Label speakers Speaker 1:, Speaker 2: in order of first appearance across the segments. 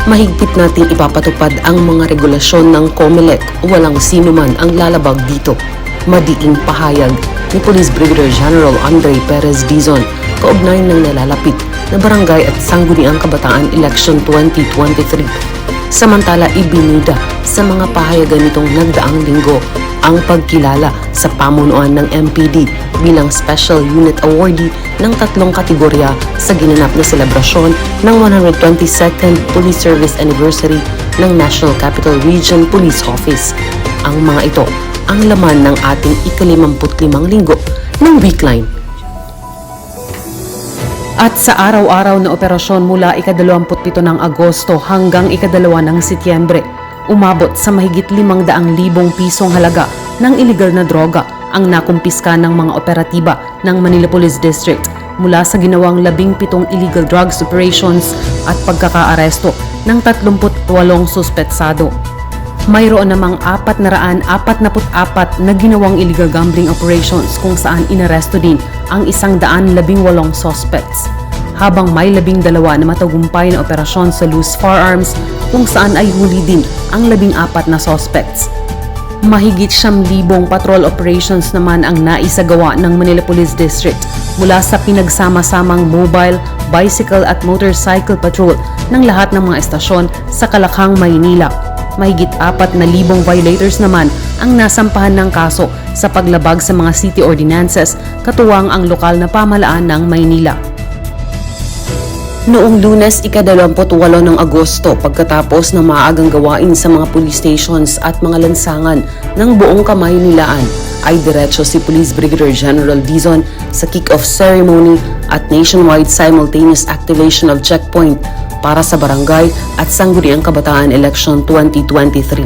Speaker 1: Mahigpit nating ipapatupad ang mga regulasyon ng COMELEC. Walang sino man ang lalabag dito. Madiing pahayag ni Police Brigadier General Andre Perez Dizon kaugnay ng nalalapit na barangay at sangguniang kabataan election 2023. Samantala, ibinuda sa mga pahayagan nitong nagdaang linggo ang pagkilala sa pamunuan ng MPD bilang Special Unit Awardee ng 3 kategorya sa ginanap na selebrasyon ng 122nd Police Service Anniversary ng National Capital Region Police Office. Ang mga ito ang laman ng ating ika-55 linggo ng Weekline. At sa araw-araw na operasyon mula ika-27 ng Agosto hanggang ika-2 ng Setyembre, umabot sa mahigit 500,000 pisong halaga ng iligal na droga ang nakumpiska ng mga operatiba ng Manila Police District mula sa ginawang 17 illegal drugs operations at pagkakaaresto ng 38 suspetsado. Mayroon namang 444 na ginawang illegal gambling operations kung saan inaresto din ang 118 suspects, habang may 12 na matagumpay na operasyon sa loose firearms kung saan ay huli din ang 14 na suspects. Mahigit 9,000 patrol operations naman ang naisagawa ng Manila Police District mula sa pinagsama-samang mobile, bicycle at motorcycle patrol ng lahat ng mga estasyon sa Kalakhang, Maynila. Mahigit 4,000 violators naman ang nasampahan ng kaso sa paglabag sa mga city ordinances, katuwang ang lokal na pamahalaan ng Maynila. Noong Lunes, ika-28 ng Agosto, pagkatapos ng maagang gawain sa mga police stations at mga lansangan ng buong Kamaynilaan, ay diretso si Police Brigadier General Dizon sa kick-off ceremony at nationwide simultaneous activation of checkpoint para sa barangay at sangguniang kabataan election 2023.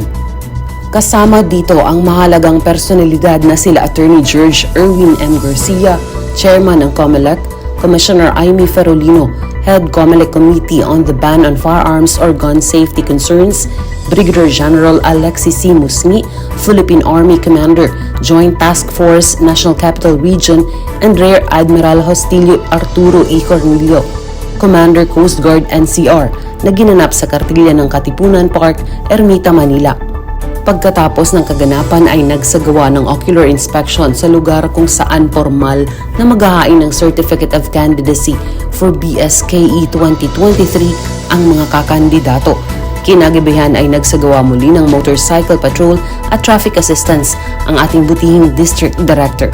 Speaker 1: Kasama dito ang mahalagang personalidad na sila Attorney George Erwin M. Garcia, Chairman ng COMELEC, Commissioner Aimee Ferolino, Head COMELEC Committee on the Ban on Firearms or Gun Safety Concerns, Brigadier General Alexis C. Musni, Philippine Army Commander, Joint Task Force, National Capital Region, and Rear Admiral Hostilio Arturo E. Cornelio, Commander Coast Guard NCR, na ginanap sa Kartilya ng Katipunan Park, Ermita, Manila. Pagkatapos ng kaganapan ay nagsagawa ng ocular inspection sa lugar kung saan formal na maghahain ng Certificate of Candidacy for BSKE 2023 ang mga kakandidato. Kinagabihan ay nagsagawa muli ng motorcycle patrol at traffic assistance ang ating butihing District Director.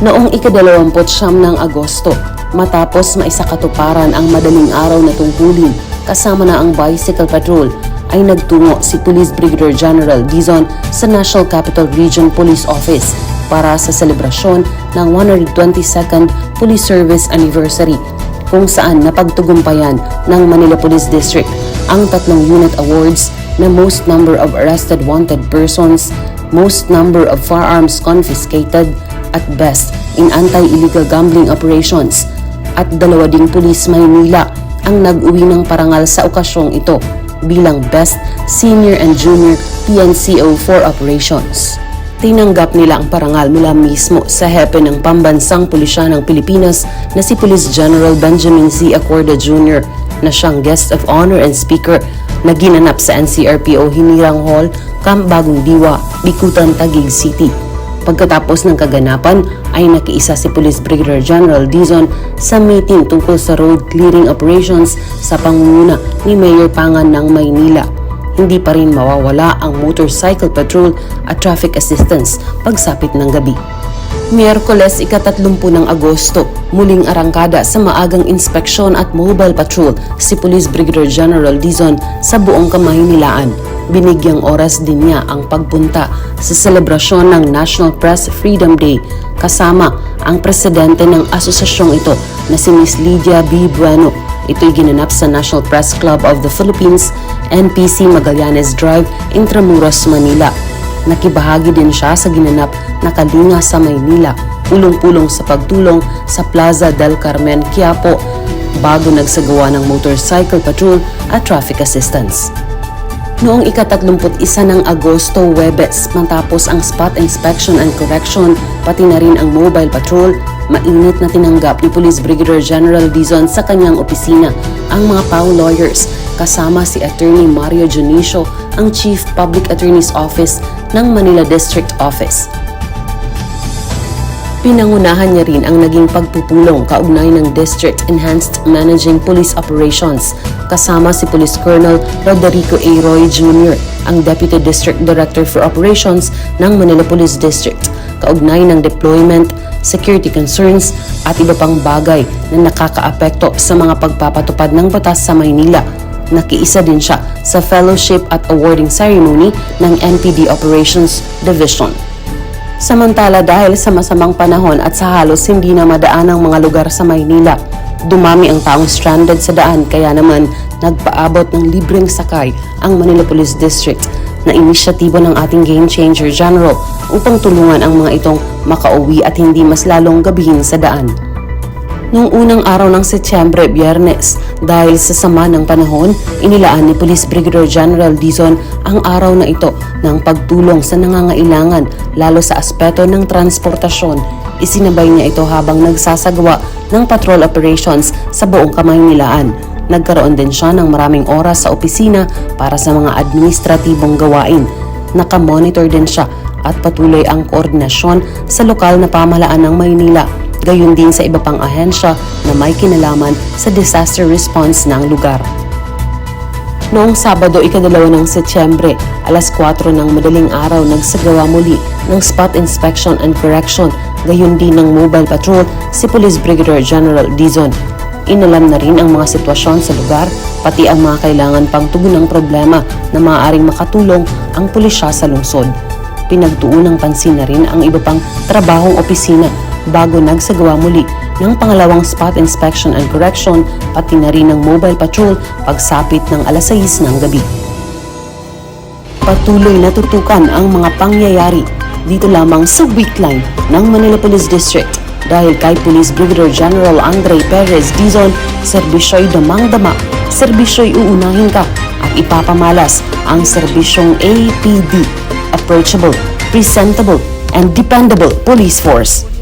Speaker 1: Noong ika-29 ng Agosto, matapos maisakatuparan ang madaling araw na tungkulin kasama na ang bicycle patrol, ay nagtungo si Police Brigadier General Dizon sa National Capital Region Police Office para sa selebrasyon ng 122nd Police Service Anniversary, kung saan napagtugumpayan ng Manila Police District ang 3 unit awards na Most Number of Arrested Wanted Persons, Most Number of Firearms Confiscated, at Best in Anti-Illegal Gambling Operations, at 2 ding Police Maynila ang nag-uwi ng parangal sa okasyong ito bilang Best Senior and Junior PNCO 4 Operations. Tinanggap nila ang parangal mula mismo sa hepe ng Pambansang Pulisya ng Pilipinas na si Police General Benjamin C. Acorda Jr. na siyang Guest of Honor and Speaker na ginanap sa NCRPO Hinirang Hall, Camp Bagong Diwa, Bikutan, Taguig City. Pagkatapos ng kaganapan ay nakiisa si Police Brigadier General Dizon sa meeting tungkol sa road clearing operations sa pangunguna ni Mayor Pangan ng Maynila. Hindi pa rin mawawala ang motorcycle patrol at traffic assistance pagsapit ng gabi. Miyerkules, ika-30 ng Agosto, muling arangkada sa maagang inspeksyon at mobile patrol si Police Brigadier General Dizon sa buong Kamaynilaan. Binigyang oras din niya ang pagpunta sa selebrasyon ng National Press Freedom Day kasama ang presidente ng asosasyong ito na si Miss Lydia B. Bueno. Ito'y ginanap sa National Press Club of the Philippines, NPC Magallanes Drive, Intramuros, Manila. Nakibahagi din siya sa ginanap na Kalinga sa Maynila, ulong-pulong sa pagtulong sa Plaza del Carmen, Quiapo, bago nagsagawa ng motorcycle patrol at traffic assistance. Noong ika-31 ng Agosto, Huwebes, matapos ang spot inspection and correction, pati na rin ang mobile patrol, mainit na tinanggap ni Police Brigadier General Dizon sa kanyang opisina ang mga PAO lawyers kasama si Attorney Mario Junicio, ang Chief Public Attorney's Office ng Manila District Office. Pinangunahan niya rin ang naging pagpupulong kaugnay ng District Enhanced Managing Police Operations kasama si Police Colonel Roderico A. Roy Jr., ang Deputy District Director for Operations ng Manila Police District, kaugnay ng deployment, security concerns at iba pang bagay na nakakaapekto sa mga pagpapatupad ng batas sa Maynila. Nakiisa din siya sa fellowship at awarding ceremony ng NPD Operations Division. Samantala, dahil sa masamang panahon at sa halos hindi na madaan ang mga lugar sa Maynila, dumami ang taong stranded sa daan, kaya naman nagpaabot ng libreng sakay ang Manila Police District na inisyatibo ng ating Game Changer General upang tulungan ang mga itong makauwi at hindi mas lalong gabihin sa daan. Noong unang araw ng Setyembre, Biyernes, dahil sa sama ng panahon, inilaan ni Police Brigadier General Dizon ang araw na ito ng pagtulong sa nangangailangan, lalo sa aspeto ng transportasyon. Isinabay niya ito habang nagsasagawa ng patrol operations sa buong Kamaynilaan. Nagkaroon din siya ng maraming oras sa opisina para sa mga administratibong gawain. Nakamonitor din siya at patuloy ang koordinasyon sa lokal na pamahalaan ng Maynila, gayon din sa iba pang ahensya na may kinalaman sa disaster response ng lugar. Noong Sabado, 2 ng Setyembre, alas 4 ng madaling araw, nagsagawa muli ng spot inspection and correction, gayon din ng mobile patrol si Police Brigadier General Dizon. Inalam na rin ang mga sitwasyon sa lugar, pati ang mga kailangan pang tugunang problema na maaaring makatulong ang pulisya sa lungsod. Pinagtuon ng pansin na rin ang iba pang trabahong opisina bago nagsagawa muli ng pangalawang spot inspection and correction, pati na rin ng mobile patrol pagsapit ng alas 6 ng gabi. Patuloy na tutukan ang mga pangyayari dito lamang sa Weekline ng Manila Police District dahil kay Police Brigadier General Andre Perez Dizon, serbisyo'y damang-dama, serbisyo'y uunahin ka at ipapamalas ang serbisyong APD, Approachable, Presentable, and Dependable Police Force.